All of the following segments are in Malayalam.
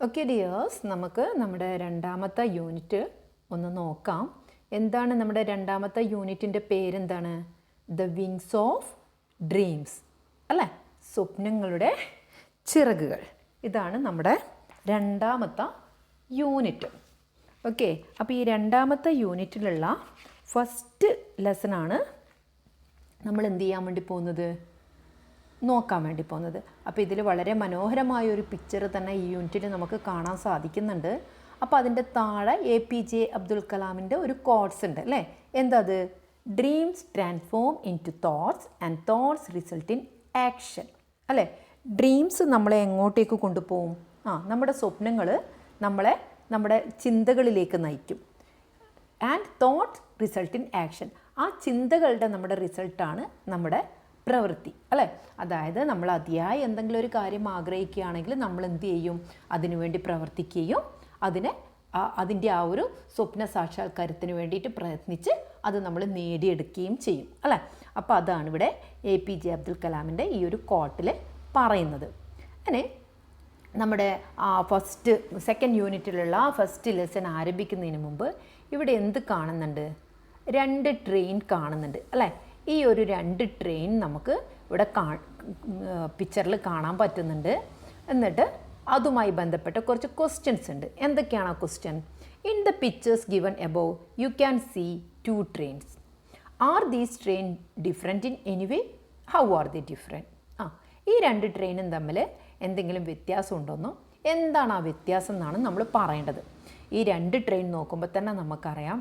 ഓക്കെ ഡിയേഴ്സ്, നമുക്ക് നമ്മുടെ രണ്ടാമത്തെ യൂണിറ്റ് ഒന്ന് നോക്കാം. എന്താണ് നമ്മുടെ രണ്ടാമത്തെ യൂണിറ്റിൻ്റെ പേരെന്താണ്? ദ വിങ്സ് ഓഫ് ഡ്രീംസ്, അല്ലേ? സ്വപ്നങ്ങളുടെ ചിറകുകൾ. ഇതാണ് നമ്മുടെ രണ്ടാമത്തെ യൂണിറ്റ്. ഓക്കെ, അപ്പോൾ ഈ രണ്ടാമത്തെ യൂണിറ്റിലുള്ള ഫസ്റ്റ് ലെസണാണ് നമ്മൾ എന്ത് ചെയ്യാൻ വേണ്ടി പോകുന്നത്, നോക്കാൻ വേണ്ടി പോകുന്നത്. അപ്പോൾ ഇതിൽ വളരെ മനോഹരമായൊരു പിക്ചർ തന്നെ ഈ യൂണിറ്റിൽ നമുക്ക് കാണാൻ സാധിക്കുന്നുണ്ട്. അപ്പോൾ അതിൻ്റെ താഴെ APJ അബ്ദുൽ കലാമിൻ്റെ ഒരു കോട്ട്സ് ഉണ്ട്, അല്ലേ? എന്താ അത്? Dreams transform into thoughts and thoughts result in action, അല്ലേ? ഡ്രീംസ് നമ്മളെ എങ്ങോട്ടേക്ക് കൊണ്ടുപോകും? നമ്മുടെ സ്വപ്നങ്ങൾ നമ്മളെ നമ്മുടെ ചിന്തകളിലേക്ക് നയിക്കും. And thoughts result in action, ആ ചിന്തകളുടെ നമ്മുടെ റിസൾട്ടാണ് നമ്മുടെ പ്രവൃത്തി, അല്ലേ? അതായത് നമ്മൾ അതിയായി എന്തെങ്കിലും ഒരു കാര്യം ആഗ്രഹിക്കുകയാണെങ്കിൽ നമ്മൾ എന്ത് ചെയ്യും? അതിനുവേണ്ടി പ്രവർത്തിക്കുകയും അതിൻ്റെ ആ ഒരു സ്വപ്ന സാക്ഷാത്കാരത്തിന് വേണ്ടിയിട്ട് പ്രയത്നിച്ച് അത് നമ്മൾ നേടിയെടുക്കുകയും ചെയ്യും, അല്ലേ? അപ്പോൾ അതാണ് ഇവിടെ APJ അബ്ദുൽ കലാമിൻ്റെ ഈ ഒരു കോട്ടിൽ പറയുന്നത്. അങ്ങനെ നമ്മുടെ സെക്കൻഡ് യൂണിറ്റിലുള്ള ഫസ്റ്റ് ലെസൺ ആരംഭിക്കുന്നതിന് മുമ്പ് ഇവിടെ എന്ത് കാണുന്നുണ്ട്? 2 ട്രെയിൻ കാണുന്നുണ്ട്, അല്ലേ? ഈ ഒരു 2 ട്രെയിൻ നമുക്ക് ഇവിടെ പിക്ചറിൽ കാണാൻ പറ്റുന്നുണ്ട്. എന്നിട്ട് അതുമായി ബന്ധപ്പെട്ട കുറച്ച് ക്വസ്റ്റ്യൻസ് ഉണ്ട്. എന്തൊക്കെയാണ് ആ question? In the pictures given above you can see 2 trains. Are these train different in any way? How are the different? ഈ 2 ട്രെയിനും തമ്മിൽ എന്തെങ്കിലും വ്യത്യാസം ഉണ്ടോന്നോ? എന്താണ് ആ വ്യത്യാസം എന്നാണ് നമ്മൾ പറയേണ്ടത്. ഈ 2 ട്രെയിൻ നോക്കുമ്പോൾ തന്നെ നമുക്കറിയാം,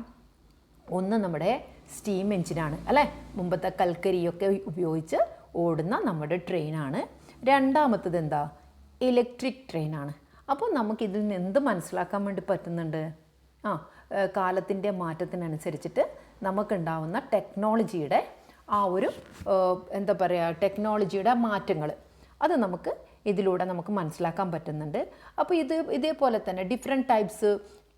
ഒന്ന് നമ്മുടെ സ്റ്റീം എഞ്ചിനാണ്, അല്ലേ? മുമ്പത്തെ കൽക്കരിയൊക്കെ ഉപയോഗിച്ച് ഓടുന്ന നമ്മുടെ ട്രെയിനാണ്. രണ്ടാമത്തത് എന്താ? ഇലക്ട്രിക് ട്രെയിനാണ്. അപ്പോൾ നമുക്കിതിൽ നിന്ന് എന്ത് മനസ്സിലാക്കാൻ വേണ്ടി പറ്റുന്നുണ്ട്? കാലത്തിൻ്റെ മാറ്റത്തിനനുസരിച്ചിട്ട് നമുക്കുണ്ടാവുന്ന ടെക്നോളജിയുടെ ആ ഒരു എന്താ പറയുക, ടെക്നോളജിയുടെ മാറ്റങ്ങൾ അത് നമുക്ക് ഇതിലൂടെ നമുക്ക് മനസ്സിലാക്കാൻ പറ്റുന്നുണ്ട്. അപ്പോൾ ഇതേപോലെ തന്നെ ഡിഫറെൻറ്റ് ടൈപ്സ്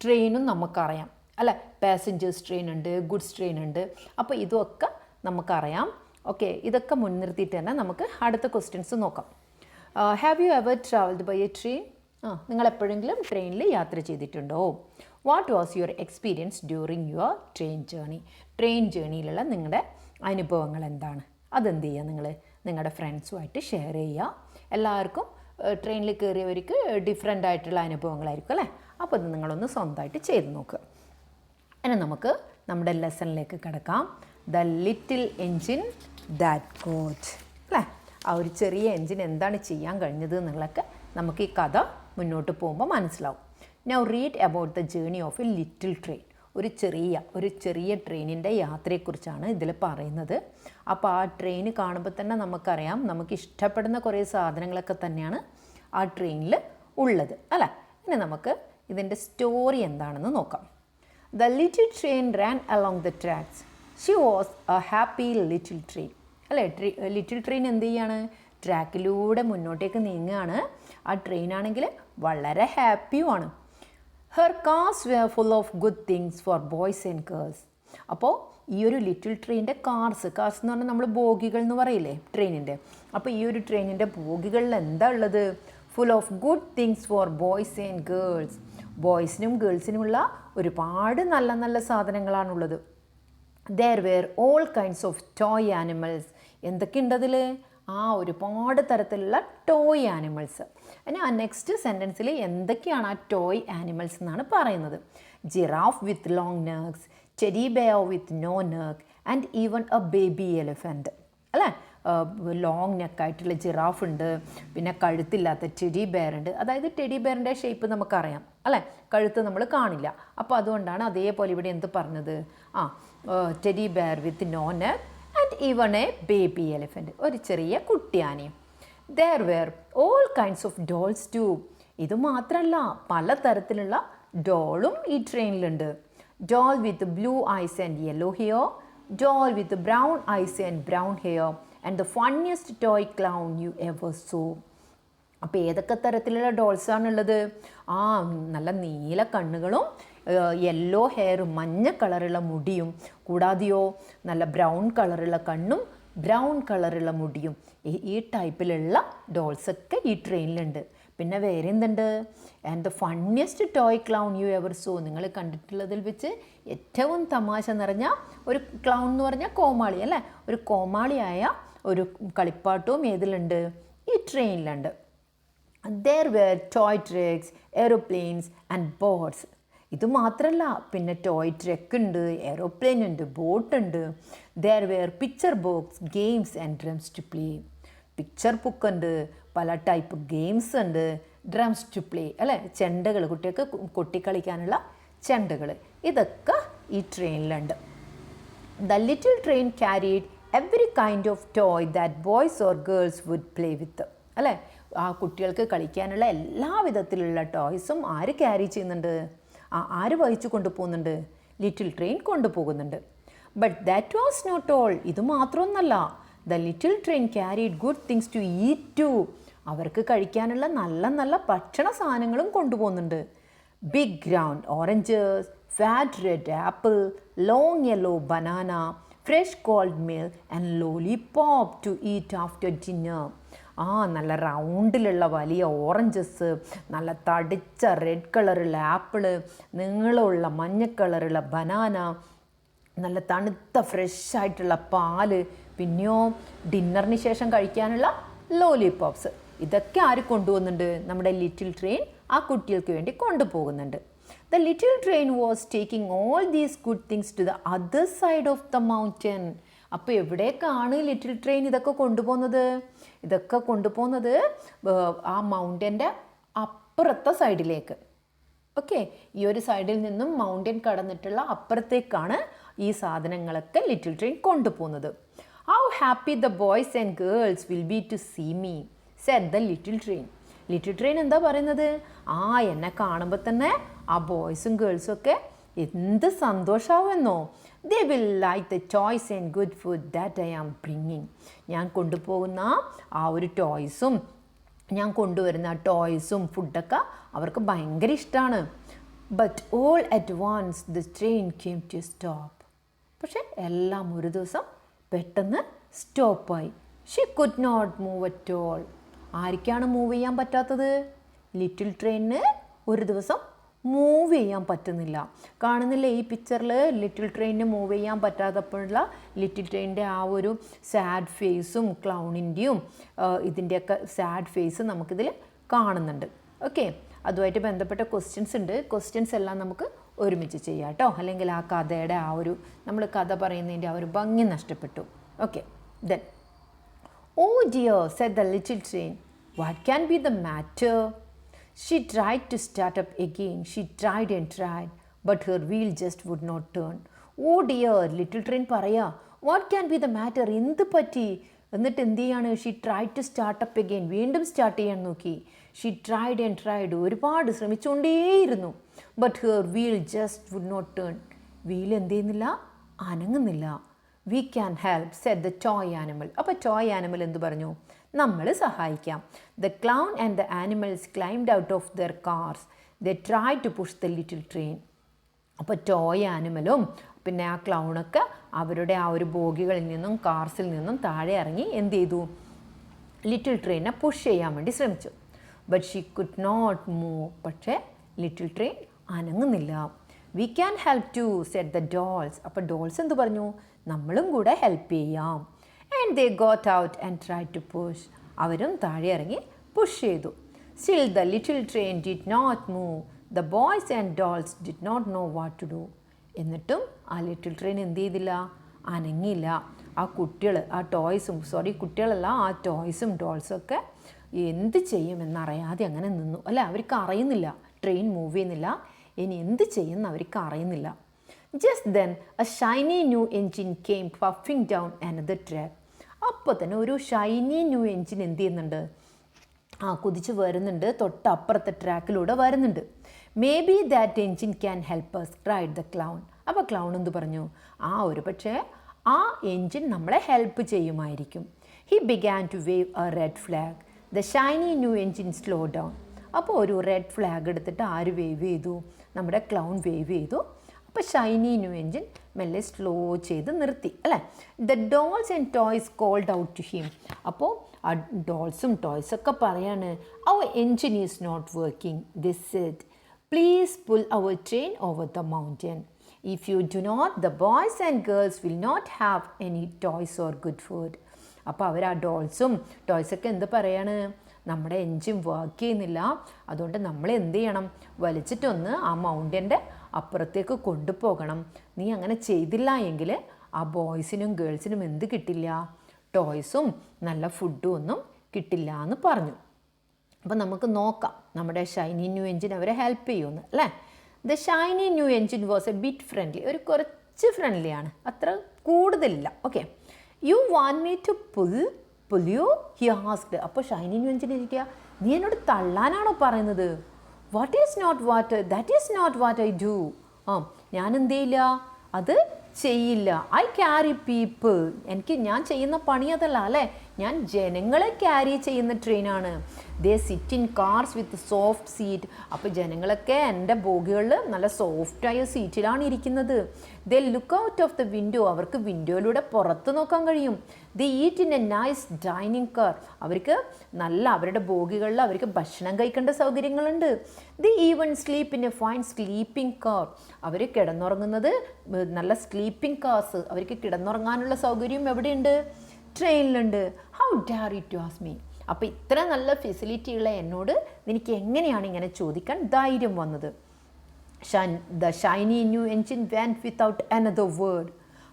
ട്രെയിനും നമുക്കറിയാം, അല്ല? പാസഞ്ചേഴ്സ് ട്രെയിൻ ഉണ്ട്, ഗുഡ്സ് ട്രെയിൻ ഉണ്ട്. അപ്പോൾ ഇതൊക്കെ നമുക്കറിയാം. ഓക്കെ, ഇതൊക്കെ മുൻനിർത്തിയിട്ട് തന്നെ നമുക്ക് അടുത്ത ക്വസ്റ്റ്യൻസ് നോക്കാം. Have you ever travelled by a train? നിങ്ങൾ എപ്പോഴെങ്കിലും ട്രെയിനിൽ യാത്ര ചെയ്തിട്ടുണ്ടോ? What was your experience during your train journey? Train ജേർണിയിലുള്ള നിങ്ങളുടെ അനുഭവങ്ങൾ എന്താണ്? അതെന്ത് ചെയ്യുക? നിങ്ങളുടെ ഫ്രണ്ട്സുമായിട്ട് ഷെയർ ചെയ്യുക. എല്ലാവർക്കും ട്രെയിനിൽ കയറിയവർക്ക് ഡിഫറെൻ്റ് ആയിട്ടുള്ള അനുഭവങ്ങളായിരിക്കും, അല്ലേ? അപ്പോൾ അത് നിങ്ങളൊന്ന് സ്വന്തമായിട്ട് ചെയ്ത് നോക്കുക. അങ്ങനെ നമുക്ക് നമ്മുടെ ലെസണിലേക്ക് കിടക്കാം. The little engine that God, അല്ലേ? ആ ഒരു ചെറിയ എൻജിൻ എന്താണ് ചെയ്യാൻ കഴിഞ്ഞത് എന്നുള്ളതൊക്കെ നമുക്ക് ഈ കഥ മുന്നോട്ട് പോകുമ്പോൾ മനസ്സിലാവും. Now read about the journey of A little train. ഒരു ചെറിയ ട്രെയിനിൻ്റെ യാത്രയെക്കുറിച്ചാണ് ഇതിൽ പറയുന്നത്. അപ്പോൾ ആ ട്രെയിൻ കാണുമ്പോൾ തന്നെ നമുക്കറിയാം, നമുക്ക് ഇഷ്ടപ്പെടുന്ന കുറേ സാധനങ്ങളൊക്കെ തന്നെയാണ് ആ ട്രെയിനിൽ ഉള്ളത്, അല്ലേ? ഇനി നമുക്ക് ഇതിൻ്റെ സ്റ്റോറി എന്താണെന്ന് നോക്കാം. The little train ran along the tracks. She was a happy little train. അല്ലേ? ലിറ്റിൽ ട്രെയിൻ എന്ത് ചെയ്യാണ്? ട്രാക്കിലൂടെ മുന്നോട്ടേക്ക് നീങ്ങുകയാണ്. ആ ട്രെയിൻ ആണെങ്കിൽ വളരെ ഹാപ്പിയുമാണ്. Her cars were full of good things for boys and girls. അപ്പോൾ ഈ ഒരു ലിറ്റിൽ ട്രെയിനിൻ്റെ കാർസ് എന്ന് പറഞ്ഞാൽ നമ്മൾ ബോഗികൾ എന്ന് പറയില്ലേ ട്രെയിനിൻ്റെ. അപ്പോൾ ഈ ഒരു ട്രെയിനിൻ്റെ ബോഗികളിൽ എന്താ ഉള്ളത്? Full of good things for boys and girls. ബോയ്സിനും ഗേൾസിനുമുള്ള ഒരുപാട് നല്ല നല്ല സാധനങ്ങളാണുള്ളത്. There were all kinds of toy animals. എന്തൊക്കെയുണ്ട് അതിൽ? ഒരുപാട് തരത്തിലുള്ള ടോയ് ആനിമൽസ്. ഇനി ആ നെക്സ്റ്റ് സെൻറ്റൻസിൽ എന്തൊക്കെയാണ് ആ ടോയ് ആനിമൽസ് എന്നാണ് പറയുന്നത്. Giraffe with long necks, teddy bear with no neck and even a baby elephant, അല്ലേ? ലോങ് നെക്കായിട്ടുള്ള ജിറാഫ് ഉണ്ട്, പിന്നെ കഴുത്തില്ലാത്ത ടെഡി ബെയർ ഉണ്ട്. അതായത് ടെഡി ബെയറിൻ്റെ ഷേപ്പ് നമുക്കറിയാം, അല്ലേ? കഴുത്ത് നമ്മൾ കാണില്ല. അപ്പോൾ അതുകൊണ്ടാണ് അതേപോലെ ഇവിടെ എന്ത് പറഞ്ഞത്? Teddy bear with no neck and even a baby elephant, ഒരു ചെറിയ കുട്ടിയാനയും. There were all kinds of dolls too. ഇത് മാത്രമല്ല, പലതരത്തിലുള്ള ഡോളും ഈ ട്രെയിനിലുണ്ട്. Doll with blue eyes and yellow hair, doll with brown eyes and brown hair and the funniest toy clown you ever saw. അപ്പോൾ ഏതൊക്കെ തരത്തിലുള്ള ഡോൾസാണുള്ളത്? നല്ല നീല കണ്ണുകളും യെല്ലോ ഹെയറും മഞ്ഞ കളറുള്ള മുടിയും, കൂടാതെയോ നല്ല ബ്രൗൺ കളറുള്ള കണ്ണും ബ്രൗൺ കളറുള്ള മുടിയും, ഈ ടൈപ്പിലുള്ള ഡോൾസൊക്കെ ഈ ട്രെയിനിലുണ്ട്. പിന്നെ വേറെ എന്തുണ്ട്? And the funniest toy clown you ever so, നിങ്ങൾ കണ്ടിട്ടുള്ളതിൽ വെച്ച് ഏറ്റവും തമാശ നിറഞ്ഞ ഒരു ക്ലൗൺ എന്ന് പറഞ്ഞാൽ കോമാളി അല്ലേ, ഒരു കോമാളിയായ ഒരു കളിപ്പാട്ടവും ഏതിലുണ്ട്? ഈ ട്രെയിനിലുണ്ട്. There were toy trucks, aeroplanes and boats. ഇത് മാത്രമല്ല, പിന്നെ ടോയ് ട്രക്ക് ഉണ്ട്, എയ്റോപ്ലെയിൻ ഉണ്ട്, ബോട്ട് ഉണ്ട്. There were picture books, games and drums to play. Picture book ഉണ്ട്, പല ടൈപ്പ് ഗെയിംസ് ഉണ്ട്, ഡ്രംസ് ടു പ്ലേ അല്ലേ, ചെണ്ടകൾ, കുട്ടികൾക്ക് കൊട്ടിക്കളിക്കാനുള്ള ചെണ്ടകൾ, ഇതൊക്കെ ഈ ട്രെയിനിലുണ്ട്. The little train carried every kind of toy that boys or girls would play with. അല്ലേ, ആ കുട്ടികൾക്ക് കളിക്കാനുള്ള എല്ലാ വിധത്തിലുള്ള ടോയ്സും ആര് ക്യാരി ചെയ്യുന്നുണ്ട്? ആര് വഹിച്ചു കൊണ്ടുപോകുന്നുണ്ട്? ലിറ്റിൽ ട്രെയിൻ കൊണ്ടുപോകുന്നുണ്ട്. But that was not all. ഇത് മാത്രമൊന്നല്ല. The little train carried good things to eat too. അവർക്ക് കഴിക്കാനുള്ള നല്ല നല്ല ഭക്ഷണ സാധനങ്ങളും കൊണ്ടുപോകുന്നുണ്ട്. Big ground oranges, fat red apple, long yellow banana, fresh cold milk and lollipop to eat after dinner. നല്ല റൗണ്ടിലുള്ള വലിയ ഓറഞ്ചസ്, നല്ല തടിച്ച റെഡ് കളറുള്ള ആപ്പിള്, നീളമുള്ള മഞ്ഞ കളറുള്ള ബനാന, നല്ല തണുത്ത ഫ്രഷായിട്ടുള്ള പാല്, പിന്നെയോ ഡിന്നറിന് ശേഷം കഴിക്കാനുള്ള ലോലിപോപ്സ്. ഇതൊക്കെ ആര് കൊണ്ടുപോകുന്നുണ്ട്? നമ്മുടെ ലിറ്റിൽ ട്രെയിൻ ആ കുട്ടികൾക്ക് വേണ്ടി കൊണ്ടുപോകുന്നുണ്ട്. The little train was taking all these good things to the other side of the mountain. അപ്പോൾ എവിടേക്കാണ് ലിറ്റിൽ ട്രെയിൻ ഇതൊക്കെ കൊണ്ടുപോകുന്നത്? ഇതൊക്കെ കൊണ്ടുപോകുന്നത് ആ മൗണ്ടൻ്റെ അപ്പുറത്തെ സൈഡിലേക്ക്. ഓക്കെ, ഈ ഒരു സൈഡിൽ നിന്നും മൗണ്ടൻ കടന്നിട്ടുള്ള അപ്പുറത്തേക്കാണ് ഈ സാധനങ്ങളൊക്കെ ലിറ്റിൽ ട്രെയിൻ കൊണ്ടുപോകുന്നത്. How happy the boys and girls will be to see me, said the little train. Little train എന്താ പറയുന്നത്? എന്നെ കാണുമ്പോൾ തന്നെ ആ ബോയ്സും ഗേൾസും ഒക്കെ എന്ത് സന്തോഷമാവുമെന്നോ. They will like the toys and good food that I am bringing. ഞാൻ കൊണ്ടുപോകുന്ന ആ ഒരു ടോയ്സും ഞാൻ കൊണ്ടുവരുന്ന ടോയ്സും ഫുഡൊക്കെ അവർക്ക് ഭയങ്കര ഇഷ്ടമാണ്. But all at once the train came to stop. പക്ഷെ എല്ലാം ഒരു ദിവസം പെട്ടെന്ന് സ്റ്റോപ്പായി. She could not move at all. ആർക്കാണ് മൂവ് ചെയ്യാൻ പറ്റാത്തത്? ലിറ്റിൽ ട്രെയിനിന് ഒരു ദിവസം മൂവ് ചെയ്യാൻ പറ്റുന്നില്ല. കാണുന്നില്ലേ ഈ പിക്ചറിൽ? ലിറ്റിൽ ട്രെയിനിന് മൂവ് ചെയ്യാൻ പറ്റാത്തപ്പോഴുള്ള ലിറ്റിൽ ട്രെയിനിൻ്റെ ആ ഒരു സാഡ് ഫേസും ക്ലൗണിൻ്റെയും ഇതിൻ്റെയൊക്കെ സാഡ് ഫേസ് നമുക്കിതിൽ കാണുന്നുണ്ട്. ഓക്കെ, അതുമായിട്ട് ബന്ധപ്പെട്ട ക്വസ്റ്റ്യൻസ് ഉണ്ട്. ക്വസ്റ്റ്യൻസ് എല്ലാം നമുക്ക് ഒരുമിച്ച് ചെയ്യാം കേട്ടോ, അല്ലെങ്കിൽ ആ കഥയുടെ ആ ഒരു നമ്മൾ കഥ പറയുന്നതിൻ്റെ ആ ഒരു ഭംഗി നഷ്ടപ്പെട്ടു. Okay, then "Oh dear," said the little train. "What can be the matter?" She tried to start up again. She tried and tried, but her wheel just would not turn. "Oh dear," little train പറയാ, "What can be the matter?" എന്ത് പറ്റി? എന്നിട്ട് എന്ത് ചെയ്യാണ്? She tried to start up again. വീണ്ടും സ്റ്റാർട്ട് ചെയ്യാൻ നോക്കി. She tried and tried. ഒരുപാട് ശ്രമിച്ചുകൊണ്ടേയിരുന്നു. But her wheel just would not turn. Wheel എന്ത് ചെയ്യുന്നില്ല? അനങ്ങുന്നില്ല. "We can help," said the toy animal. അപ്പോൾ ടോയ് ആനിമൽ എന്ത് പറഞ്ഞു? നമ്മൾ സഹായിക്കാം. The clown and the animals climbed out of their cars. They tried to push the little train. അപ്പോൾ ടോയ് ആനിമലും പിന്നെ ആ ക്ലൗണൊക്കെ അവരുടെ ആ ഒരു ബോഗികളിൽ നിന്നും കാർസിൽ നിന്നും താഴെ ഇറങ്ങി എന്ത് ചെയ്തു? ലിറ്റിൽ ട്രെയിനെ പുഷ് ചെയ്യാൻ വേണ്ടി ശ്രമിച്ചു. But she could not move. പക്ഷേ ലിറ്റിൽ ട്രെയിൻ അനങ്ങുന്നില്ല. "We can help too," said the dolls. അപ്പോൾ ഡോൾസ് എന്ത് പറഞ്ഞു? നമ്മളും കൂടെ ഹെൽപ്പ് ചെയ്യാം. And they got out and try to push. അവരും താഴെ ഇറങ്ങി പുഷ് ചെയ്തു. Still the little train did not move. The boys and dolls did not know what to do. എന്നിട്ടും ആ ലിറ്റിൽ ട്രെയിൻ എന്ത് ചെയ്തില്ല? അനങ്ങിയില്ല. ആ കുട്ടികൾ, ആ ടോയ്സും, കുട്ടികളല്ല, ആ ടോയ്സും ഡോൾസും ഒക്കെ എന്ത് ചെയ്യുമെന്നറിയാതെ അങ്ങനെ നിന്നു. അല്ല, അവർക്ക് അറിയുന്നില്ല ട്രെയിൻ മൂവ് ചെയ്യുന്നില്ല, ഇനി എന്ത് ചെയ്യുമെന്ന് അവർക്ക് അറിയുന്നില്ല. Just then a shiny new engine came puffing down another track. അപ്പോൾ തന്നെ ഒരു ഷൈനി ന്യൂ എൻജിൻ എന്ത് ചെയ്യുന്നുണ്ട്? കുതിച്ച് വരുന്നുണ്ട്, തൊട്ടപ്പുറത്തെ ട്രാക്കിലൂടെ വരുന്നുണ്ട്. "May be that engine can help us," cried the clown. അപ്പോൾ ക്ലൗൺ എന്ത് പറഞ്ഞു? ഒരു പക്ഷേ ആ എൻജിൻ നമ്മളെ help ചെയ്യുമായിരിക്കും. He began to wave a red flag. The shiny new engine slowed down. അപ്പോൾ ഒരു റെഡ് ഫ്ലാഗ് എടുത്തിട്ട് ആര് വേവ് ചെയ്തു? നമ്മുടെ ക്ലൗൺ വേവ് ചെയ്തു. അപ്പോൾ ഷൈനി ന്യൂ എൻജിൻ മെല്ലെ സ്ലോ ചെയ്ത് നിർത്തി അല്ലേ. The dolls and toys called out to him. അപ്പോൾ ആ ഡോൾസും ടോയ്സൊക്കെ പറയാണ് അവർ engine is not working. This said please pull our train over the mountain. If you do not the boys and girls will not have any toys or good food. അപ്പോൾ അവർ ആ ഡോൾസും ടോയ്സൊക്കെ എന്ത് പറയാണ്, നമ്മുടെ എൻജിൻ വർക്ക് ചെയ്യുന്നില്ല, അതുകൊണ്ട് നമ്മൾ എന്ത് ചെയ്യണം, വലിച്ചിട്ടൊന്ന് ആ മൗണ്ടൻ്റെ അപ്പുറത്തേക്ക് കൊണ്ടുപോകണം. നീ അങ്ങനെ ചെയ്തില്ല എങ്കിൽ ആ ബോയ്സിനും ഗേൾസിനും എന്ത് കിട്ടില്ല, ടോയ്സും നല്ല ഫുഡും ഒന്നും കിട്ടില്ല എന്ന് പറഞ്ഞു. അപ്പോൾ നമുക്ക് നോക്കാം നമ്മുടെ ഷൈനി ന്യൂ എൻജിൻ അവരെ ഹെൽപ്പ് ചെയ്യുമെന്ന് അല്ലേ. The shiny new engine was a bit friendly. ഒരു കുറച്ച് ഫ്രണ്ട്ലിയാണ്, അത്ര കൂടുതലില്ല. Okay. You want me to pull you he asked. അപ്പോൾ ഷൈനി ന്യൂ എൻജിൻ ഇരിക്കുക, നീ എന്നോട് തള്ളാനാണോ പറയുന്നത്? What is not what that is not what I do. ഞാൻ എന്ത് ചെയ്യില്ല, അത് ചെയ്യില്ല. I carry people. ഞാൻ ചെയ്യുന്ന പണി അതല്ല അല്ലേ, ഞാൻ ജനങ്ങളെ ക്യാരി ചെയ്യുന്ന ട്രെയിനാണ്. They sit in cars with soft seat. അപ്പോൾ ജനങ്ങളൊക്കെ എൻ്റെ ബോഗികളിൽ നല്ല സോഫ്റ്റായ സീറ്റിലാണ് ഇരിക്കുന്നത്. They look out of the window. അവർക്ക് വിൻഡോയിലൂടെ പുറത്ത് നോക്കാൻ കഴിയും. They eat in a nice dining car. അവർക്ക് നല്ല അവരുടെ ബോഗികളിൽ അവർക്ക് ഭക്ഷണം കഴിക്കേണ്ട സൗകര്യങ്ങളുണ്ട്. They even sleep in a fine sleeping car. അവർ കിടന്നുറങ്ങുന്നത് നല്ല സ്ലീപ്പിംഗ് കാർസ്, അവർക്ക് കിടന്നുറങ്ങാനുള്ള സൗകര്യം എവിടെയുണ്ട്, ട്രെയിനിലുണ്ട്. How dare you to ask me. അപ്പോൾ ഇത്ര നല്ല ഫെസിലിറ്റിയുള്ള എന്നോട് നിനക്ക് എങ്ങനെയാണ് ഇങ്ങനെ ചോദിക്കാൻ ധൈര്യം വന്നത്? The shiny new engine went without another word.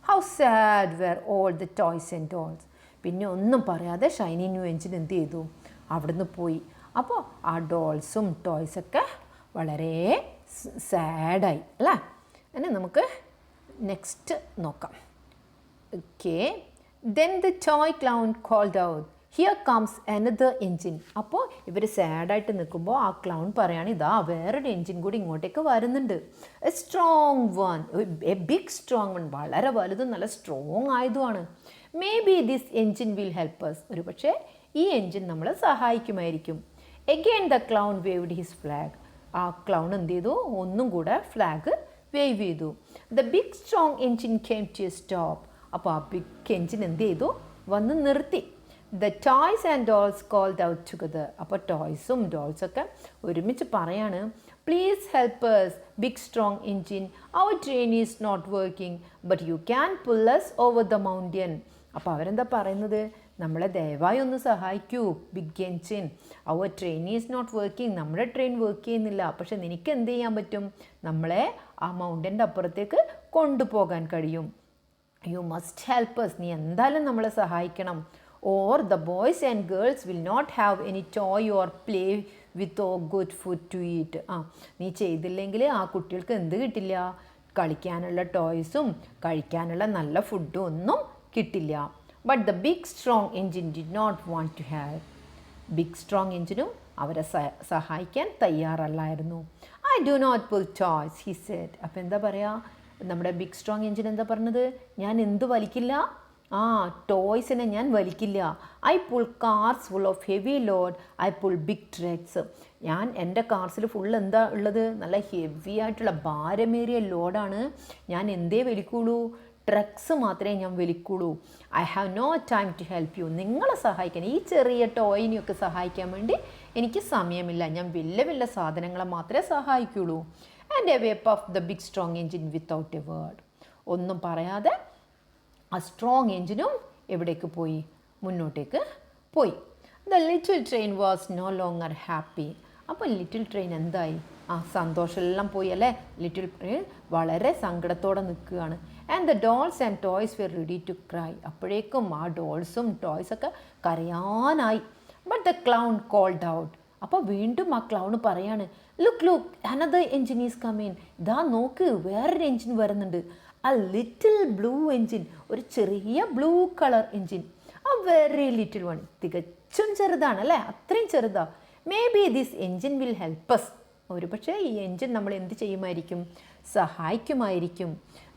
How sad were all the toys and dolls. പിന്നെ ഒന്നും പറയാതെ ഷൈനി ന്യൂ എൻജിൻ എന്ത് ചെയ്തു, അവിടുന്ന് പോയി. അപ്പോൾ ആ ഡോൾസും ടോയ്സൊക്കെ വളരെ സാഡായി അല്ലേ. ഇനി നമുക്ക് നെക്സ്റ്റ് നോക്കാം. Okay. Then the toy clown called out, here comes another engine. അപ്പോൾ ഇവർ സാഡായിട്ട് നിൽക്കുമ്പോൾ ആ ക്ലൗൺ പറയാണ്, ഇതാ വേറൊരു എൻജിൻ കൂടി ഇങ്ങോട്ടേക്ക് വരുന്നുണ്ട്. A strong one, a big strong one, വളരെ വലുതും നല്ല സ്ട്രോങ് ആയതുമാണ്. Maybe this engine will help us. ഒരു പക്ഷേ ഈ എൻജിൻ നമ്മളെ സഹായിക്കുമായിരിക്കും. Again the clown waved his flag. ആ ക്ലൗൺ എന്ത് ചെയ്തു, ഒന്നും കൂടെ ഫ്ലാഗ് വേവ് ചെയ്തു. The big strong engine came to a stop. അപ്പോൾ ആ ബിഗ് എൻജിൻ എന്ത് ചെയ്തു, വന്ന് നിർത്തി. The toys and dolls called out together. അപ്പോൾ ടോയ്സും ഡോൾസൊക്കെ ഒരുമിച്ച് പറയാണ്, please help us big strong engine, our train is not working but you can pull us over the mountain. അപ്പോൾ അവരെന്താ പറയുന്നത്, നമ്മളെ ദയവായി ഒന്ന് സഹായിക്കൂ big engine, our train is not working, നമ്മുടെ ട്രെയിൻ വർക്ക് ചെയ്യുന്നില്ല, പക്ഷെ നിനക്ക് എന്ത് ചെയ്യാൻ പറ്റും, നമ്മളെ ആ മൗണ്ടൻ്റെ അപ്പുറത്തേക്ക് കൊണ്ടുപോകാൻ കഴിയും. You must help us. നീ എന്തായാലും നമ്മളെ സഹായിക്കണം. Or the boys and girls will not have any toy or play with oh good food to eat. നീ ചെയ്തില്ലെങ്കിൽ ആ കുട്ടികൾക്ക് എന്ത് കിട്ടില്ല, കളിക്കാനുള്ള ടോയ്സും കഴിക്കാനുള്ള നല്ല ഫുഡും ഒന്നും കിട്ടില്ല. But the big strong engine did not want to have. Big strong എൻജിനും അവരെ സഹായിക്കാൻ തയ്യാറല്ലായിരുന്നു. I do not pull toys he said. അപ്പോൾ എന്താ പറയുക, നമ്മുടെ ബിഗ് സ്ട്രോങ് എൻജിൻ എന്താ പറഞ്ഞത്, ഞാൻ എന്ത് വലിക്കില്ല, ടോയ്സിനെ ഞാൻ വലിക്കില്ല. I pull cars full of heavy load, I pull big trucks. ഞാൻ എൻ്റെ കാർസിൽ ഫുൾ എന്താ ഉള്ളത്, നല്ല ഹെവി ആയിട്ടുള്ള ഭാരമേറിയ ലോഡാണ്. ഞാൻ എന്തേ വലിക്കുള്ളൂ, ട്രക്സ് മാത്രമേ ഞാൻ വലിക്കുള്ളൂ. I have no time to help you. നിങ്ങളെ സഹായിക്കാൻ, ഈ ചെറിയ ടോയിനെയൊക്കെ സഹായിക്കാൻ വേണ്ടി എനിക്ക് സമയമില്ല. ഞാൻ വലിയ വലിയ സാധനങ്ങളെ മാത്രമേ സഹായിക്കുള്ളൂ. And away of the big strong engine without a word. ഒന്നും പറയാതെ ആ സ്ട്രോങ് എൻജിനും എവിടേക്ക് പോയി, മുന്നോട്ടേക്ക് പോയി. The little train was no longer happy. അപ്പോൾ ലിറ്റിൽ ട്രെയിൻ എന്തായി, സന്തോഷമെല്ലാം പോയി അല്ലേ. ലിറ്റിൽ ട്രെയിൻ വളരെ സങ്കടത്തോടെ നിൽക്കുകയാണ്. And the dolls and toys were ready to cry. അപ്പോഴേക്കും ആ ഡോൾസും ടോയ്സൊക്കെ കരയാനായി. But the clown called out. അപ്പോൾ വീണ്ടും ആ ക്ലൗൺ പറയാണ്, look another engine is coming. ഇതാ നോക്ക്, വേറൊരു എൻജിൻ വരുന്നുണ്ട്. ആ ലിറ്റിൽ ബ്ലൂ എൻജിൻ, ഒരു ചെറിയ blue colour engine. A very little one, തികച്ചും ചെറുതാണ് അല്ലേ, അത്രയും ചെറുതാ. Maybe this engine will help us. ഒരു പക്ഷേ ഈ എൻജിൻ നമ്മൾ എന്ത് ചെയ്യുമായിരിക്കും, സഹായിക്കുമായിരിക്കും.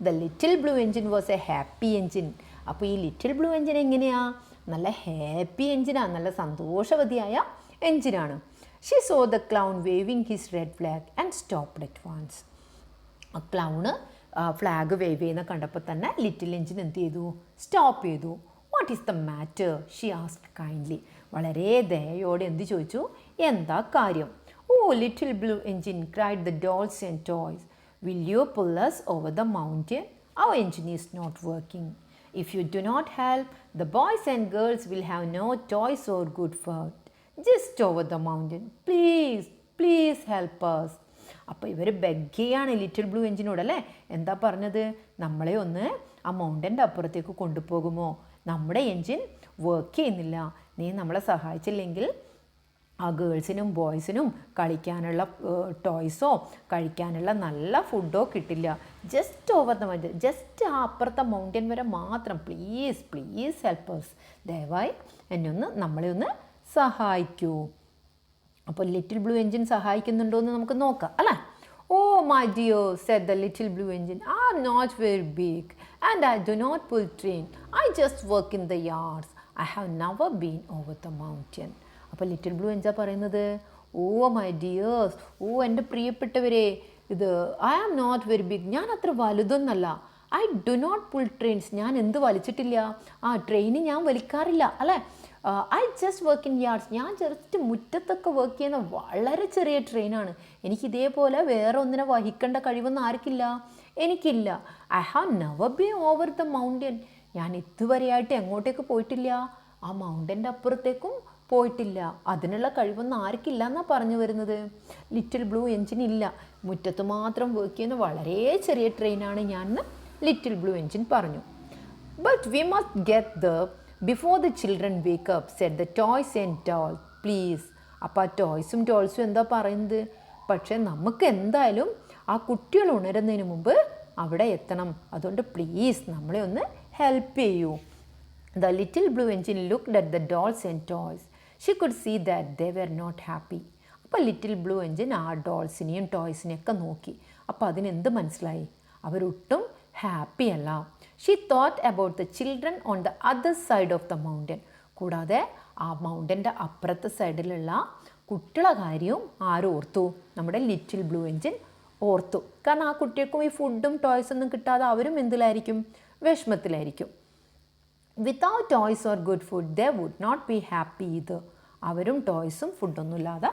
The little blue engine was a happy engine. അപ്പോൾ ഈ ലിറ്റിൽ ബ്ലൂ എൻജിൻ എങ്ങനെയാ, നല്ല ഹാപ്പി എൻജിനാണ്, നല്ല സന്തോഷവതിയായ എൻജിനാണ്. She saw the clown waving his red flag and stopped at once. ആ ക്ലൗണ് ഫ്ലാഗ് വേവ് ചെയ്യുന്ന കണ്ടപ്പോൾ തന്നെ ലിറ്റിൽ എഞ്ചിൻ എന്ത് ചെയ്തു? സ്റ്റോപ്പ് ചെയ്തു. What is the matter? She asked kindly. വളരെ ദയോടെ എന്ത് ചോദിച്ചു? എന്താ കാര്യം? Oh little blue engine cried the dolls and toys. Will you pull us over the mountain? Our engine is not working. If you do not help, the boys and girls will have no toys or good food. Just over the mountain. Please, please help us. അപ്പോൾ ഇവർ ബെഗ് ചെയ്യാണ് ലിറ്റിൽ ബ്ലൂ എഞ്ചിനോട് അല്ലേ? എന്താ പറഞ്ഞത്? നമ്മളെ ഒന്ന് ആ മൗണ്ടൻ്റെ അപ്പുറത്തേക്ക് കൊണ്ടുപോകുമോ? നമ്മുടെ എൻജിൻ വർക്ക് ചെയ്യുന്നില്ല. നീ നമ്മളെ സഹായിച്ചില്ലെങ്കിൽ ആ ഗേൾസിനും ബോയ്സിനും കളിക്കാനുള്ള ടോയ്സോ കഴിക്കാനുള്ള നല്ല ഫുഡോ കിട്ടില്ല. Just over the mountain, just ആ അപ്പുറത്തെ മൗണ്ടൻ വരെ മാത്രം. Please please help us. ദയവായി നമ്മളെ ഒന്ന് സഹായിക്കൂ. അപ്പോൾ ലിറ്റിൽ ബ്ലൂ എഞ്ചിൻ സഹായിക്കുന്നുണ്ടോ എന്ന് നമുക്ക് നോക്കാം അല്ലേ? Oh my dear said the little blue engine, I am not very big and I do not pull train. I just work in the yards. I have never been over the mountain. അപ്പോൾ ലിറ്റിൽ ബ്ലൂ എന്താ പറയുന്നത്? ഓ മൈ ഡിയേഴ്സ്, ഓ എൻ്റെ പ്രിയപ്പെട്ടവരെ, ഇത് I am not very big, ഞാൻ അത്ര വലുതൊന്നല്ല. I do not pull trains, ഞാൻ എന്ത് വലിച്ചിട്ടില്ല? ആ ട്രെയിന് ഞാൻ വലിക്കാറില്ല അല്ലേ? I just work in yards, ഞാൻ ജസ്റ്റ് മുറ്റത്തൊക്കെ വർക്ക് ചെയ്യുന്ന വളരെ ചെറിയ ട്രെയിനാണ്. എനിക്ക് ഇതേപോലെ വേറെ ഒന്നിനെ വഹിക്കേണ്ട കഴിവൊന്നും ആർക്കില്ല? എനിക്കില്ല. I have never been over the mountain, ഞാൻ ഇതുവരെയായിട്ട് എങ്ങോട്ടേക്ക് പോയിട്ടില്ല? ആ മൗണ്ടൻ്റെ അപ്പുറത്തേക്കും പോയിട്ടില്ല. അതിനുള്ള കഴിവൊന്നും ആർക്കില്ല എന്നാണ് പറഞ്ഞു വരുന്നത്. ലിറ്റിൽ ബ്ലൂ എഞ്ചിൻ ഇല്ല, മുറ്റത്ത് മാത്രം വർക്ക് ചെയ്യുന്ന വളരെ ചെറിയ ട്രെയിനാണ് ഞാൻ ലിറ്റിൽ ബ്ലൂ എഞ്ചിൻ പറഞ്ഞു. But we must get the before the children wake up said the toys and dolls please. അപ്പോൾ ആ ടോയ്സും ഡോൾസും എന്താ പറയുന്നത്? പക്ഷേ നമുക്ക് എന്തായാലും ആ കുട്ടികൾ ഉണരുന്നതിന് മുമ്പ് അവിടെ എത്തണം. അതുകൊണ്ട് പ്ലീസ് നമ്മളെ ഒന്ന് ഹെൽപ്പ് ചെയ്യൂ. The little blue engine looked at the dolls and toys. She could see that they were not happy. അപ്പോൾ ലിറ്റിൽ ബ്ലൂ എഞ്ചിൻ ആ ഡോൾസിനെയും ടോയ്സിനെയൊക്കെ നോക്കി. അപ്പോൾ അതിനെന്ത് മനസ്സിലായി? അവരൊട്ടും ഹാപ്പി അല്ല. She thought about the children on the other side of the mountain. കൂടാതെ ആ മൗണ്ടൻ്റെ അപ്പുറത്തെ സൈഡിലുള്ള കുട്ടികളുടെ കാര്യവും ആരോർത്തു? നമ്മുടെ ലിറ്റിൽ ബ്ലൂ എഞ്ചിൻ ഓർത്തു. കാരണം ആ കുട്ടികൾക്കും ഈ ഫുഡും ടോയ്സൊന്നും കിട്ടാതെ അവരും എന്തിലായിരിക്കും? വിഷമത്തിലായിരിക്കും. Without toys or good food they would not be happy either. അവരും ടോയ്സും ഫുഡൊന്നും ഇല്ലാതെ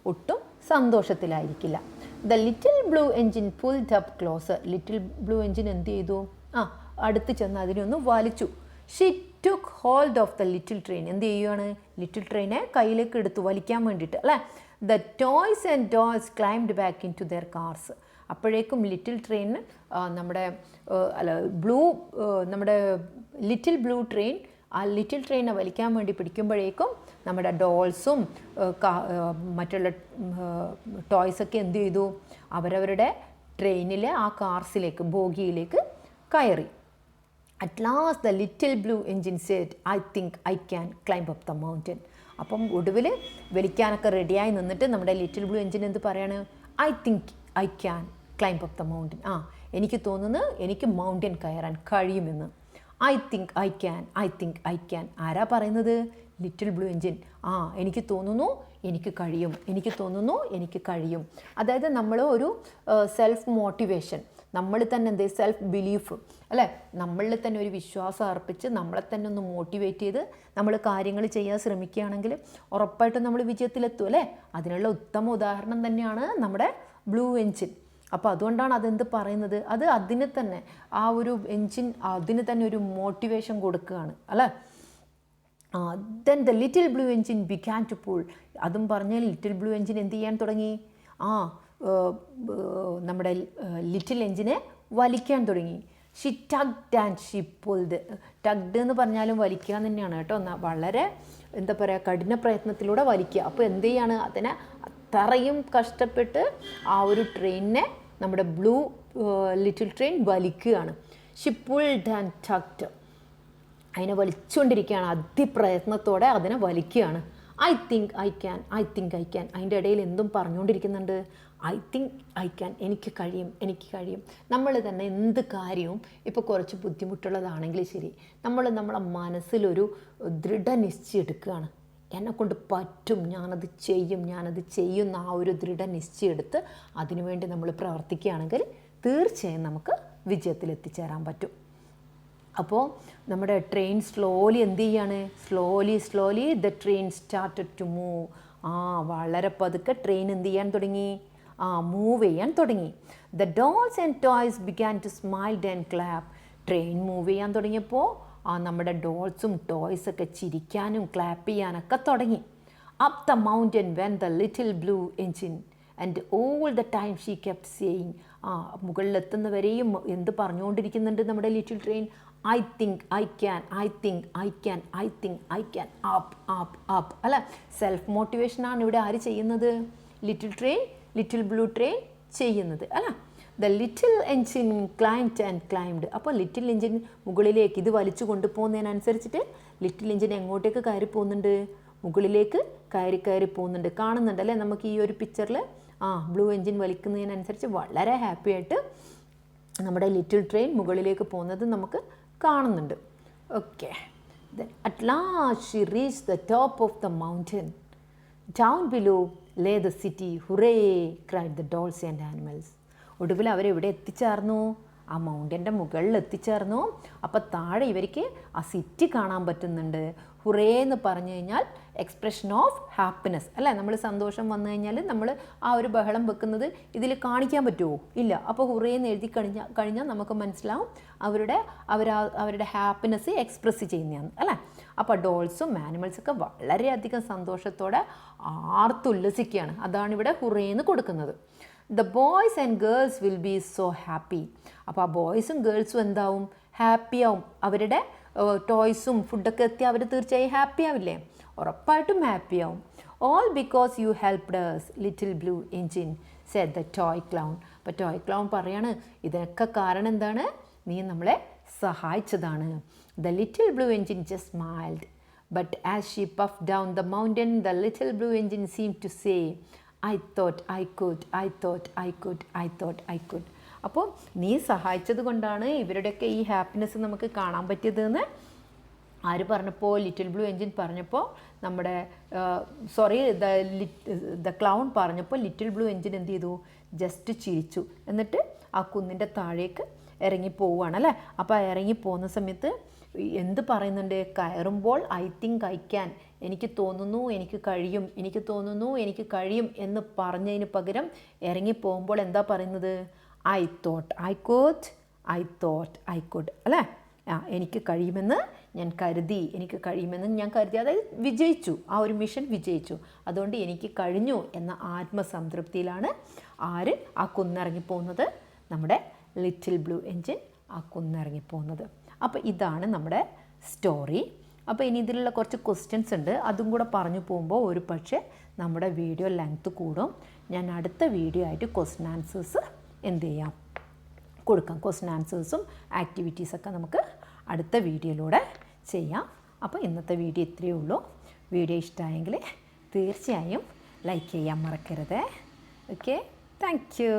ഒട്ടും സന്തോഷത്തിലായിരിക്കില്ല. The little blue engine pulled up closer. Little blue engine എന്ത് ചെയ്തു? അടുത്ത് ചെന്ന് അതിനൊന്ന് വലിച്ചു. She took hold of the little train. എന്ത് ചെയ്യുകയാണ്? ലിറ്റിൽ ട്രെയിനെ കയ്യിലേക്ക് എടുത്തു വലിക്കാൻ വേണ്ടിയിട്ട് അല്ലേ? The toys and dolls climbed back into their cars. അപ്പോഴേക്കും ലിറ്റിൽ ട്രെയിൻ നമ്മുടെ ലിറ്റിൽ ബ്ലൂ ട്രെയിൻ ആ ലിറ്റിൽ ട്രെയിനെ വലിക്കാൻ വേണ്ടി പിടിക്കുമ്പോഴേക്കും നമ്മുടെ ഡോൾസും മറ്റുള്ള ടോയ്സൊക്കെ എന്ത് ചെയ്തു? അവരവരുടെ ട്രെയിനിലെ ആ കാർസിലേക്ക്, ബോഗിയിലേക്ക് കയറി. At last the little blue engine said I think I can climb up the mountain. അപ്പം ഒടുവിൽ വലിക്കാനൊക്കെ റെഡിയായി നിന്നിട്ട് നമ്മുടെ ലിറ്റിൽ ബ്ലൂ എഞ്ചിൻ എന്ത് പറയാണ്? I think I can climb up the mountain. എനിക്ക് തോന്നുന്നു എനിക്ക് മൗണ്ടൻ കയറാൻ കഴിയുമെന്ന്. I think I can, I think I can. ആരാ പറയുന്നത്? Little blue engine. എനിക്ക് തോന്നുന്നു എനിക്ക് കഴിയും, എനിക്ക് തോന്നുന്നു എനിക്ക് കഴിയും. അതായത് നമ്മൾ ഒരു സെൽഫ് മോട്ടിവേഷൻ, നമ്മൾ തന്നെ എന്ത് സെൽഫ് ബിലീഫ് അല്ലേ, നമ്മളിൽ തന്നെ ഒരു വിശ്വാസം അർപ്പിച്ച് നമ്മളെ തന്നെ ഒന്ന് മോട്ടിവേറ്റ് ചെയ്ത് നമ്മൾ കാര്യങ്ങൾ ചെയ്യാൻ ശ്രമിക്കുകയാണെങ്കിൽ ഉറപ്പായിട്ടും നമ്മൾ വിജയത്തിലെത്തും അല്ലേ. അതിനുള്ള ഉത്തമ ഉദാഹരണം തന്നെയാണ് നമ്മുടെ ബ്ലൂ എഞ്ചിൻ. അപ്പോൾ അതുകൊണ്ടാണ് അതെന്ത് പറയുന്നത്, അത് അതിന് തന്നെ ആ ഒരു എഞ്ചിൻ അതിന് തന്നെ ഒരു മോട്ടിവേഷൻ കൊടുക്കുകയാണ് അല്ലേ. Then the little blue engine began to pull. അതും പറഞ്ഞാൽ ലിറ്റിൽ ബ്ലൂ എഞ്ചിൻ എന്ത് ചെയ്യാൻ തുടങ്ങി? നമ്മുടെ ലിറ്റിൽ എഞ്ചിനെ വലിക്കാൻ തുടങ്ങി. She tugged and she pulled. Tugged എന്ന് പറഞ്ഞാലും വലിക്കുക തന്നെയാണ് കേട്ടോ. വളരെ എന്താ പറയുക, കഠിന പ്രയത്നത്തിലൂടെ വലിക്കുക. അപ്പോൾ എന്ത് ചെയ്യാണ്, അതിനെ അത്രയും കഷ്ടപ്പെട്ട് ആ ഒരു ട്രെയിനിനെ നമ്മുടെ ബ്ലൂ ലിറ്റിൽ ട്രെയിൻ വലിക്കുകയാണ്. She pulled and tugged. അതിനെ വലിച്ചുകൊണ്ടിരിക്കുകയാണ്, അതിപ്രയത്നത്തോടെ അതിനെ വലിക്കുകയാണ്. I think I can, I think I can. അതിൻ്റെ ഇടയിൽ എന്തും പറഞ്ഞുകൊണ്ടിരിക്കുന്നുണ്ട്. ഐ തിങ്ക് ഐ ക്യാൻ, എനിക്ക് കഴിയും, എനിക്ക് കഴിയും. നമ്മൾ തന്നെ എന്ത് കാര്യവും ഇപ്പോൾ കുറച്ച് ബുദ്ധിമുട്ടുള്ളതാണെങ്കിൽ ശരി, നമ്മളെ മനസ്സിലൊരു ദൃഢനിശ്ചയം എടുക്കുകയാണ്. എന്നെക്കൊണ്ട് പറ്റും, ഞാനത് ചെയ്യുന്ന ആ ഒരു ദൃഢനിശ്ചയം എടുത്ത് അതിനുവേണ്ടി നമ്മൾ പ്രവർത്തിക്കുകയാണെങ്കിൽ തീർച്ചയായും നമുക്ക് വിജയത്തിൽ എത്തിച്ചേരാൻ പറ്റും. അപ്പോൾ നമ്മുടെ ട്രെയിൻ സ്ലോലി എന്ത് ചെയ്യാണ്? Slowly the train started to move. വളരെ പതുക്കെ ട്രെയിൻ എന്ത് ചെയ്യാൻ തുടങ്ങി? മൂവ് ചെയ്യാൻ തുടങ്ങി. The dolls and toys began to smile and clap. Train move ചെയ്യാൻ തുടങ്ങിയപ്പോൾ നമ്മുടെ ഡോൾസും ടോയ്സൊക്കെ ചിരിക്കാനും ക്ലാപ്പ് ചെയ്യാനൊക്കെ തുടങ്ങി. Up the mountain when the little blue engine and all the time she kept saying. മുകളിലെത്തുന്നവരെയും എന്ത് പറഞ്ഞുകൊണ്ടിരിക്കുന്നുണ്ട് നമ്മുടെ little train? I think I can, I think I can, I think I can, up up up. അല്ല, സെൽഫ് മോട്ടിവേഷനാണ് ഇവിടെ ആര് ചെയ്യുന്നത്? ലിറ്റിൽ ബ്ലൂ ട്രെയിൻ ചെയ്യുന്നത്. അല്ല, the little engine climbed and climbed. അപ്പോൾ ലിറ്റിൽ എൻജിൻ മുകളിലേക്ക് ഇത് വലിച്ചു കൊണ്ടുപോകുന്നതിനനുസരിച്ചിട്ട് ലിറ്റിൽ എൻജിൻ എങ്ങോട്ടേക്ക് കയറി പോകുന്നുണ്ട്? മുകളിലേക്ക് കയറി പോകുന്നുണ്ട്. കാണുന്നുണ്ട് അല്ലേ നമുക്ക് ഈ ഒരു പിക്ചറിൽ? ബ്ലൂ എൻജിൻ വലിക്കുന്നതിനനുസരിച്ച് വളരെ ഹാപ്പി ആയിട്ട് നമ്മുടെ ലിറ്റിൽ ട്രെയിൻ മുകളിലേക്ക് പോകുന്നത് നമുക്ക് കാണുന്നുണ്ട്. Okay. Then at last she reach the top of the mountain. Down below lay the city. Hooray cried the dolls and animals. ഒടുവിൽ അവരെവിടെ എത്തിച്ചേർന്നു? ആ മൗണ്ടൻ്റെ മുകളിൽ എത്തിച്ചേർന്നു. അപ്പോൾ താഴെ ഇവർക്ക് ആ സിറ്റി കാണാൻ പറ്റുന്നുണ്ട്. ഹുറേ എന്ന് പറഞ്ഞു കഴിഞ്ഞാൽ എക്സ്പ്രഷൻ ഓഫ് ഹാപ്പിനെസ് അല്ലേ? നമ്മൾ സന്തോഷം വന്നു കഴിഞ്ഞാൽ നമ്മൾ ആ ഒരു ബഹളം വെക്കുന്നത് ഇതിൽ കാണിക്കാൻ പറ്റുമോ? ഇല്ല. അപ്പോൾ ഹുറേ എന്ന് എഴുതി കഴിഞ്ഞാൽ നമുക്ക് മനസ്സിലാവും അവരുടെ ഹാപ്പിനെസ് എക്സ്പ്രസ് ചെയ്യുന്നതാണ് അല്ലേ? അപ്പോൾ ഡോൾസും ആനിമൽസൊക്കെ വളരെയധികം സന്തോഷത്തോടെ ആർത്തുല്ലസിക്കുകയാണ്. അതാണ് ഇവിടെ ഹുറേ എന്ന് കൊടുക്കുന്നത്. The boys and girls will be so happy. അപ്പോൾ ആ ബോയ്സും ഗേൾസും എന്താവും? ഹാപ്പി ആവും. അവരുടെ ടോയ്സും ഫുഡൊക്കെ എത്തി അവർ തീർച്ചയായും ഹാപ്പി ആവില്ലേ? ഉറപ്പായിട്ടും ഹാപ്പി ആവും. All because you helped us little blue engine said the toy clown. അപ്പോൾ ടോയ് ക്ലൗൺ പറയാണ്, ഇതിനൊക്കെ കാരണം എന്താണ്? നീ നമ്മളെ സഹായിച്ചതാണ്. The little blue engine just smiled. But as she puff down the mountain the little blue engine seem to say I thought I could, I thought I could, I thought I could. അപ്പോൾ നീ സഹായിച്ചത് കൊണ്ടാണ് ഇവരുടെയൊക്കെ ഈ ഹാപ്പിനെസ് നമുക്ക് കാണാൻ പറ്റിയതെന്ന് ആര് പറഞ്ഞപ്പോൾ? ലിറ്റിൽ ബ്ലൂ എൻജിൻ പറഞ്ഞപ്പോൾ നമ്മുടെ ദ ക്ലൗൺ പറഞ്ഞപ്പോൾ ലിറ്റിൽ ബ്ലൂ എൻജിൻ എന്ത് ചെയ്തു? ജസ്റ്റ് ചിരിച്ചു. എന്നിട്ട് ആ കുന്നിൻ്റെ താഴേക്ക് ഇറങ്ങി പോവുകയാണ് അല്ലേ? അപ്പോൾ ഇറങ്ങി പോകുന്ന സമയത്ത് എന്ത് പറയുന്നുണ്ട്? കയറുമ്പോൾ ഐ തിങ്ക് ഐ ക്യാൻ, എനിക്ക് തോന്നുന്നു എനിക്ക് കഴിയും, എനിക്ക് തോന്നുന്നു എനിക്ക് കഴിയും എന്ന് പറഞ്ഞതിന് പകരം ഇറങ്ങിപ്പോകുമ്പോൾ എന്താ പറയുന്നത്? I thought I could, I thought I could അല്ലേ? എനിക്ക് കഴിയുമെന്ന് ഞാൻ കരുതി, എനിക്ക് കഴിയുമെന്ന് ഞാൻ കരുതി. അതായത് വിജയിച്ചു, ആ ഒരു മിഷൻ വിജയിച്ചു. അതുകൊണ്ട് എനിക്ക് കഴിഞ്ഞു എന്ന ആത്മസംതൃപ്തിയിലാണ് ആര് ആ കുന്നിറങ്ങിപ്പോകുന്നത്? നമ്മുടെ ലിറ്റിൽ ബ്ലൂ എൻജിൻ ആ കുന്നിറങ്ങിപ്പോകുന്നത്. അപ്പോൾ ഇതാണ് നമ്മുടെ സ്റ്റോറി. അപ്പോൾ ഇനി ഇതിലുള്ള കുറച്ച് ക്വസ്റ്റ്യൻസ് ഉണ്ട്, അതും കൂടെ പറഞ്ഞു പോകുമ്പോൾ ഒരു പക്ഷേ നമ്മുടെ വീഡിയോ ലെങ്ത്ത് കൂടും. ഞാൻ അടുത്ത വീഡിയോ ആയിട്ട് ക്വസ്റ്റ്യൻ ആൻസേഴ്സ് എന്ത് ചെയ്യാം? കൊടുക്കാം. ക്വസ്റ്റ്യൻ ആൻസേഴ്സും ആക്ടിവിറ്റീസൊക്കെ നമുക്ക് അടുത്ത വീഡിയോയിലൂടെ ചെയ്യാം. അപ്പോൾ ഇന്നത്തെ വീഡിയോ ഇത്രയേ ഉള്ളൂ. വീഡിയോ ഇഷ്ടമായെങ്കിൽ തീർച്ചയായും ലൈക്ക് ചെയ്യാൻ മറക്കരുത്. Okay, thank you.